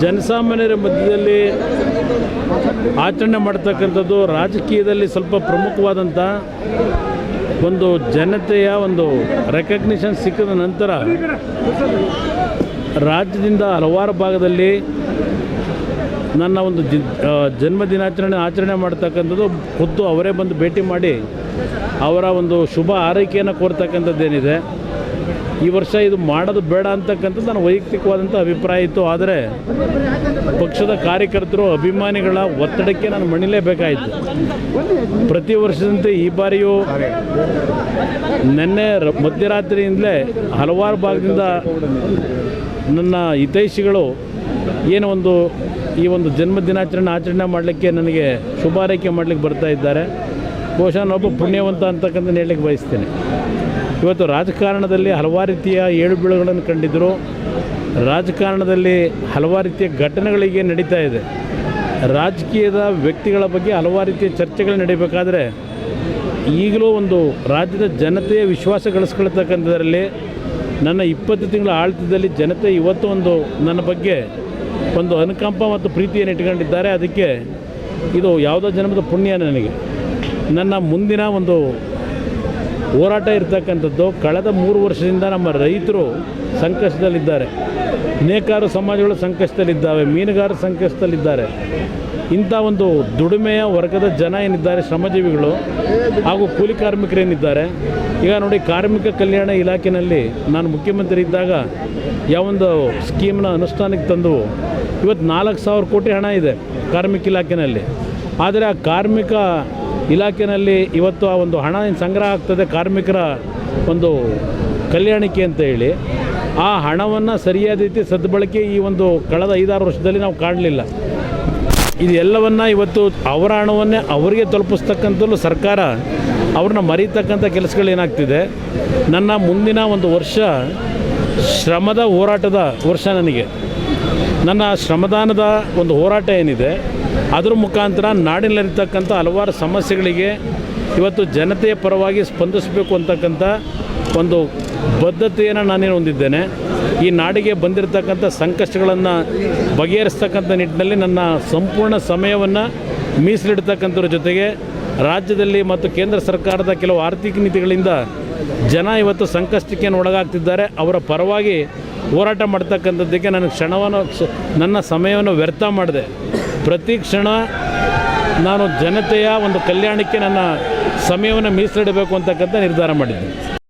ಜನಸಾಮಾನ್ಯರ ಮಧ್ಯದಲ್ಲಿ ಆಚರಣೆ ಮಾಡ್ತಕ್ಕಂಥದ್ದು ರಾಜಕೀಯದಲ್ಲಿ ಸ್ವಲ್ಪ ಪ್ರಮುಖವಾದಂಥ ಒಂದು ಜನತೆಯ ಒಂದು ರೆಕಗ್ನಿಷನ್ ಸಿಕ್ಕಿದ ನಂತರ ರಾಜ್ಯದಿಂದ ಹಲವಾರು ಭಾಗದಲ್ಲಿ ನನ್ನ ಒಂದು ಜನ್ಮದಿನಾಚರಣೆ ಮಾಡ್ತಕ್ಕಂಥದ್ದು ಖುದ್ದು ಅವರೇ ಬಂದು ಭೇಟಿ ಮಾಡಿ ಅವರ ಒಂದು ಶುಭ ಆರೈಕೆಯನ್ನು ಕೋರ್ತಕ್ಕಂಥದ್ದೇನಿದೆ. ಈ ವರ್ಷ ಇದು ಮಾಡೋದು ಬೇಡ ಅಂತಕ್ಕಂಥದ್ದು ನನ್ನ ವೈಯಕ್ತಿಕವಾದಂಥ ಅಭಿಪ್ರಾಯ ಇತ್ತು. ಆದರೆ ಪಕ್ಷದ ಕಾರ್ಯಕರ್ತರು ಅಭಿಮಾನಿಗಳ ಒತ್ತಡಕ್ಕೆ ನಾನು ಮಣಿಲೇಬೇಕಾಯಿತು. ಪ್ರತಿ ವರ್ಷದಂತೆ ಈ ಬಾರಿಯೂ ನಿನ್ನೆ ಮಧ್ಯರಾತ್ರಿಯಿಂದಲೇ ಹಲವಾರು ಭಾಗದಿಂದ ನನ್ನ ಹಿತೈಷಿಗಳು ಏನು ಈ ಒಂದು ಆಚರಣೆ ಮಾಡಲಿಕ್ಕೆ ನನಗೆ ಶುಭಾರೈಕೆ ಮಾಡಲಿಕ್ಕೆ ಬರ್ತಾ ಇದ್ದಾರೆ. ಬಹುಶಃ ನಾನೊಬ್ಬ ಪುಣ್ಯವಂತ ಅಂತಕ್ಕಂಥ ಹೇಳಲಿಕ್ಕೆ ಬಯಸ್ತೇನೆ. ಇವತ್ತು ರಾಜಕಾರಣದಲ್ಲಿ ಹಲವಾರು ರೀತಿಯ ಏಳುಬೀಳುಗಳನ್ನು ಕಂಡಿದ್ದರು. ರಾಜಕಾರಣದಲ್ಲಿ ಹಲವಾರು ರೀತಿಯ ಘಟನೆಗಳಿಗೆ ನಡೀತಾ ಇದೆ. ರಾಜಕೀಯದ ವ್ಯಕ್ತಿಗಳ ಬಗ್ಗೆ ಹಲವಾರು ರೀತಿಯ ಚರ್ಚೆಗಳು ನಡೀಬೇಕಾದ್ರೆ ಈಗಲೂ ಒಂದು ರಾಜ್ಯದ ಜನತೆಯ ವಿಶ್ವಾಸ ಗಳಿಸ್ಕೊಳ್ತಕ್ಕಂಥದ್ರಲ್ಲಿ ನನ್ನ 20 ತಿಂಗಳ ಆಳ್ತದಲ್ಲಿ ಜನತೆ ಇವತ್ತು ನನ್ನ ಬಗ್ಗೆ ಒಂದು ಅನುಕಂಪ ಮತ್ತು ಪ್ರೀತಿಯನ್ನು ಇಟ್ಕೊಂಡಿದ್ದಾರೆ. ಅದಕ್ಕೆ ಇದು ಯಾವುದೋ ಜನ್ಮದ ಪುಣ್ಯ. ನನಗೆ ನನ್ನ ಮುಂದಿನ ಒಂದು ಹೋರಾಟ ಇರ್ತಕ್ಕಂಥದ್ದು ಕಳೆದ 3 ವರ್ಷದಿಂದ ನಮ್ಮ ರೈತರು ಸಂಕಷ್ಟದಲ್ಲಿದ್ದಾರೆ, ನೇಕಾರು ಸಮಾಜಗಳು ಸಂಕಷ್ಟದಲ್ಲಿದ್ದಾವೆ, ಮೀನುಗಾರರು ಸಂಕಷ್ಟದಲ್ಲಿದ್ದಾರೆ. ಇಂಥ ಒಂದು ದುಡಿಮೆಯ ವರ್ಗದ ಜನ ಏನಿದ್ದಾರೆ, ಶ್ರಮಜೀವಿಗಳು ಹಾಗೂ ಕೂಲಿ ಕಾರ್ಮಿಕರೇನಿದ್ದಾರೆ. ಈಗ ನೋಡಿ, ಕಾರ್ಮಿಕ ಕಲ್ಯಾಣ ಇಲಾಖೆಯಲ್ಲಿ ನಾನು ಮುಖ್ಯಮಂತ್ರಿ ಇದ್ದಾಗ ಯಾವೊಂದು ಸ್ಕೀಮ್ನ ಅನುಷ್ಠಾನಕ್ಕೆ ತಂದು ಇವತ್ತು 4,000 ಕೋಟಿ ಹಣ ಇದೆ ಕಾರ್ಮಿಕ ಇಲಾಖೆಯಲ್ಲಿ. ಆದರೆ ಆ ಕಾರ್ಮಿಕ ಇಲಾಖೆಯಲ್ಲಿ ಇವತ್ತು ಆ ಒಂದು ಹಣ ಏನು ಸಂಗ್ರಹ ಆಗ್ತದೆ ಕಾರ್ಮಿಕರ ಒಂದು ಕಲ್ಯಾಣಕ್ಕೆ ಅಂತ ಹೇಳಿ, ಆ ಹಣವನ್ನು ಸರಿಯಾದ ರೀತಿ ಸದ್ಬಳಕೆ ಈ ಒಂದು ಕಳೆದ 5-6 ವರ್ಷದಲ್ಲಿ ನಾವು ಕಾಣಲಿಲ್ಲ. ಇದೆಲ್ಲವನ್ನು ಇವತ್ತು ಅವರ ಹಣವನ್ನೇ ಅವರಿಗೆ ತಲುಪಿಸ್ತಕ್ಕಂಥದ್ದು ಸರ್ಕಾರ ಅವ್ರನ್ನ ಮರೀತಕ್ಕಂಥ ಕೆಲಸಗಳೇನಾಗ್ತಿದೆ. ನನ್ನ ಮುಂದಿನ ಒಂದು ವರ್ಷ ಶ್ರಮದ ಹೋರಾಟದ ವರ್ಷ. ನನ್ನ ಶ್ರಮದಾನದ ಒಂದು ಹೋರಾಟ ಏನಿದೆ ಅದರ ಮುಖಾಂತರ ನಾಡಿನಲ್ಲಿರ್ತಕ್ಕಂಥ ಹಲವಾರು ಸಮಸ್ಯೆಗಳಿಗೆ ಇವತ್ತು ಜನತೆಯ ಪರವಾಗಿ ಸ್ಪಂದಿಸಬೇಕು ಅಂತಕ್ಕಂಥ ಒಂದು ಬದ್ಧತೆಯನ್ನು ನಾನೇನು ಹೊಂದಿದ್ದೇನೆ. ಈ ನಾಡಿಗೆ ಬಂದಿರತಕ್ಕಂಥ ಸಂಕಷ್ಟಗಳನ್ನು ಬಗೆಹರಿಸ್ತಕ್ಕಂಥ ನಿಟ್ಟಿನಲ್ಲಿ ನನ್ನ ಸಂಪೂರ್ಣ ಸಮಯವನ್ನು ಮೀಸಲಿಡ್ತಕ್ಕಂಥದ್ರ ಜೊತೆಗೆ ರಾಜ್ಯದಲ್ಲಿ ಮತ್ತು ಕೇಂದ್ರ ಸರ್ಕಾರದ ಕೆಲವು ಆರ್ಥಿಕ ನೀತಿಗಳಿಂದ ಜನ ಇವತ್ತು ಸಂಕಷ್ಟಕ್ಕೆ ಒಳಗಾಗ್ತಿದ್ದಾರೆ. ಅವರ ಪರವಾಗಿ ಹೋರಾಟ ಮಾಡ್ತಕ್ಕಂಥದ್ದಕ್ಕೆ ನನ್ನ ಸಮಯವನ್ನು ವ್ಯರ್ಥ ಮಾಡಿದೆ. ಪ್ರತಿ ಕ್ಷಣ ನಾನು ಜನತೆಯ ಒಂದು ಕಲ್ಯಾಣಕ್ಕೆ ನನ್ನ ಸಮಯವನ್ನು ಮೀಸಲಿಡಬೇಕು ಅಂತಕ್ಕಂಥ ನಿರ್ಧಾರ ಮಾಡಿದ್ದೆ.